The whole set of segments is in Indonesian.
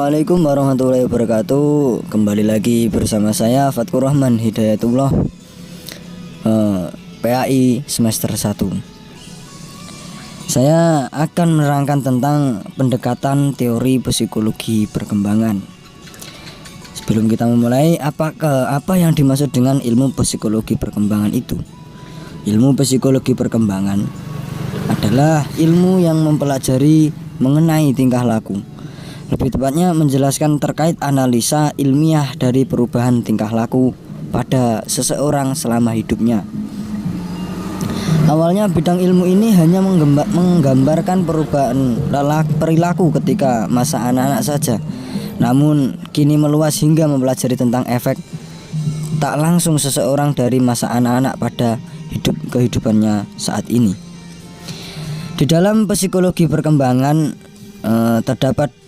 Assalamualaikum warahmatullahi wabarakatuh. Kembali lagi bersama saya Fatkur Rahman Hidayatullah, PAI semester 1. Saya akan menerangkan tentang pendekatan teori psikologi perkembangan. Sebelum kita memulai, apa yang dimaksud dengan ilmu psikologi perkembangan itu? Ilmu psikologi perkembangan adalah ilmu yang mempelajari mengenai tingkah laku, lebih tepatnya menjelaskan terkait analisa ilmiah dari perubahan tingkah laku pada seseorang selama hidupnya. Awalnya bidang ilmu ini hanya menggambarkan perubahan perilaku ketika masa anak-anak saja. Namun kini meluas hingga mempelajari tentang efek tak langsung seseorang dari masa anak-anak pada kehidupannya saat ini. Di dalam psikologi perkembangan terdapat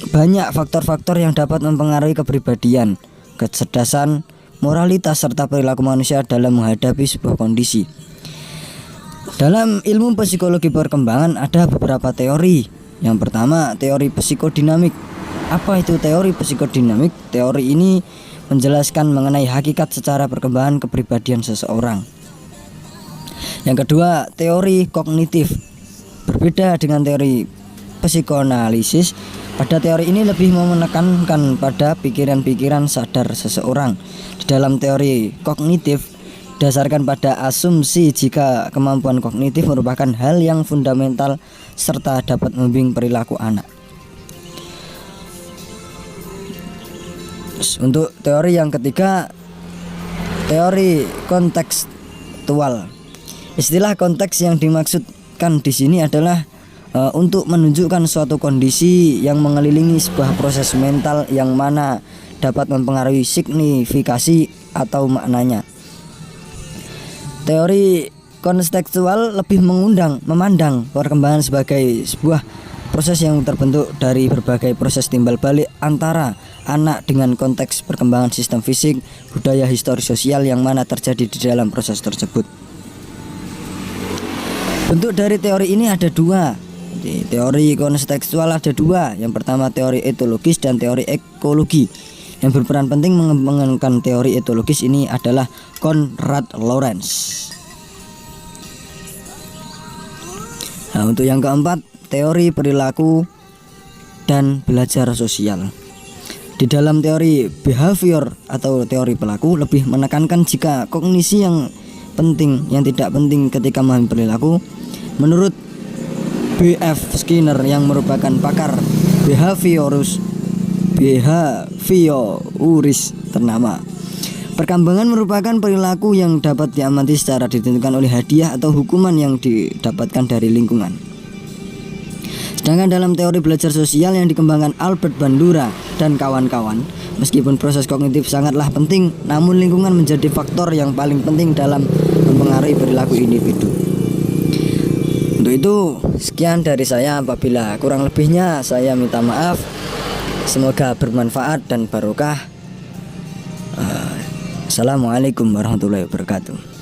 banyak faktor-faktor yang dapat mempengaruhi kepribadian, kecerdasan, moralitas, serta perilaku manusia dalam menghadapi sebuah kondisi. Dalam ilmu psikologi perkembangan ada beberapa teori. Yang pertama, teori psikodinamik. Apa itu teori psikodinamik? Teori ini menjelaskan mengenai hakikat secara perkembangan kepribadian seseorang. Yang kedua, teori kognitif. Berbeda dengan teori psikoanalisis, pada teori ini lebih menekankan pada pikiran-pikiran sadar seseorang. Di dalam teori kognitif, dasarkan pada asumsi jika kemampuan kognitif merupakan hal yang fundamental serta dapat membimbing perilaku anak. Untuk teori yang ketiga, teori kontekstual. Istilah konteks yang dimaksudkan di sini adalah untuk menunjukkan suatu kondisi yang mengelilingi sebuah proses mental yang mana dapat mempengaruhi signifikasi atau maknanya. Teori kontekstual lebih memandang perkembangan sebagai sebuah proses yang terbentuk dari berbagai proses timbal balik antara anak dengan konteks perkembangan sistem fisik, budaya, histori sosial yang mana terjadi di dalam proses tersebut. Bentuk dari teori ini ada dua. Di teori kontekstual ada dua. Yang pertama teori etologis dan teori ekologi. Yang berperan penting mengembangkan teori etologis ini adalah Konrad Lorenz. Nah, untuk yang keempat, teori perilaku dan belajar sosial. Di dalam teori behavior atau teori pelaku lebih menekankan jika kognisi yang penting yang tidak penting ketika memahami perilaku. Menurut B.F. Skinner yang merupakan pakar behavioris ternama, perkembangan merupakan perilaku yang dapat diamati secara ditentukan oleh hadiah atau hukuman yang didapatkan dari lingkungan. Sedangkan dalam teori belajar sosial yang dikembangkan Albert Bandura dan kawan-kawan, meskipun proses kognitif sangatlah penting, namun lingkungan menjadi faktor yang paling penting dalam mempengaruhi perilaku individu. Untuk itu, sekian dari saya. Apabila kurang lebihnya, saya minta maaf. Semoga bermanfaat dan barokah. Assalamualaikum warahmatullahi wabarakatuh.